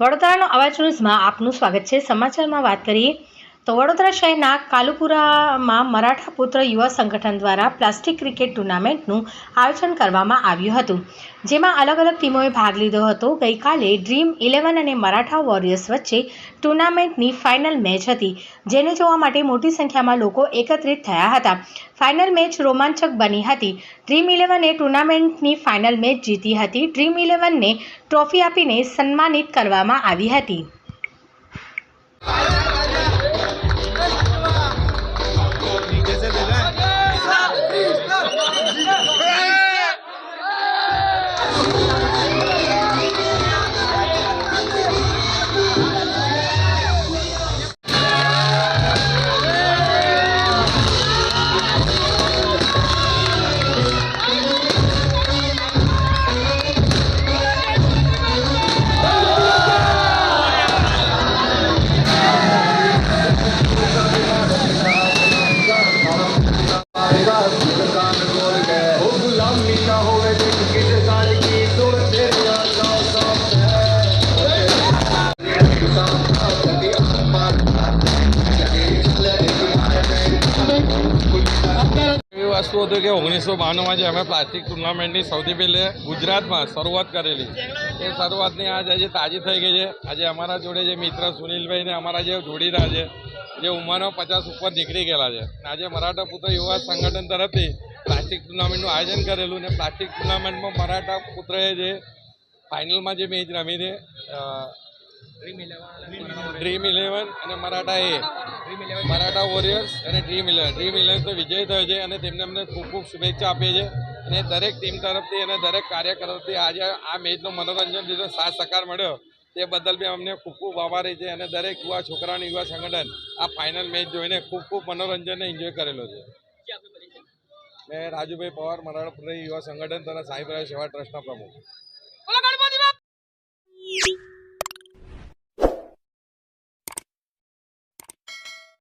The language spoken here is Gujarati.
વડોદરાનો અવાજ ન્યૂઝમાં આપનું સ્વાગત છે। સમાચારમાં વાત કરીએ તો વડોદરા શહેરના કાલુપુરામાં મરાઠા પુત્ર યુવા સંગઠન દ્વારા પ્લાસ્ટિક ક્રિકેટ ટુર્નામેન્ટનું આયોજન કરવામાં આવ્યું હતું, જેમાં અલગ અલગ ટીમોએ ભાગ લીધો હતો। ગઈકાલે ડ્રીમ 11 અને મરાઠા વોરિયર્સ વચ્ચે ટુર્નામેન્ટની ફાઇનલ મેચ હતી, જેને જોવા માટે મોટી સંખ્યામાં લોકો એકત્રિત થયા હતા। ફાઇનલ મેચ રોમાંચક બની હતી। ડ્રીમ 11એ ટુર્નામેન્ટની ફાઇનલ મેચ જીતી હતી। ડ્રીમ 11ને ટ્રોફી આપીને સન્માનિત કરવામાં આવી હતી। वस्तु હતું કે 1992 જે અમે પ્લાસ્ટિક ટુર્નામેન્ટની સૌથી પહેલે ગુજરાતમાં શરૂઆત કરેલી, એ શરૂઆતની આજે તાજી થઈ ગઈ છે। આજે અમારા જોડે જે મિત્ર સુનિલભાઈ ને અમારા જે જોડીદાર છે, જે ઉંમરનો 50 ઉપર નીકળી ગયેલા છે, આજે મરાઠા પુત્ર યુવા સંગઠન તરફથી પ્લાસ્ટિક ટુર્નામેન્ટનું આયોજન કરેલું ને પ્લાસ્ટિક ટુર્નામેન્ટમાં મરાઠા પુત્રએ જે ફાઇનલમાં જે મેચ રમી છે, ડ્રીમ 11 અને મરાઠા વોરિયર્સ અને ડ્રીમ 11 તો વિજય થયો છે અને તેમને અમને ખૂબ ખૂબ શુભેચ્છા આપીએ છીએ। અને દરેક ટીમ તરફથી અને દરેક કાર્યકર તરફથી આજે આ મેચનો મનોરંજન લીધો સાથ સહકાર મળ્યો, તે બદલ બી અમને ખૂબ ખૂબ આભારી છે। અને દરેક યુવા છોકરાનું યુવા સંગઠન આ ફાઇનલ મેચ જોઈને ખૂબ ખૂબ મનોરંજનને એન્જોય કરેલો છે। મેં રાજુભાઈ પવાર, મરાઠા પુત્ર યુવા સંગઠન તથા સાંઈ પ્રયાસ સેવા ટ્રસ્ટના પ્રમુખ।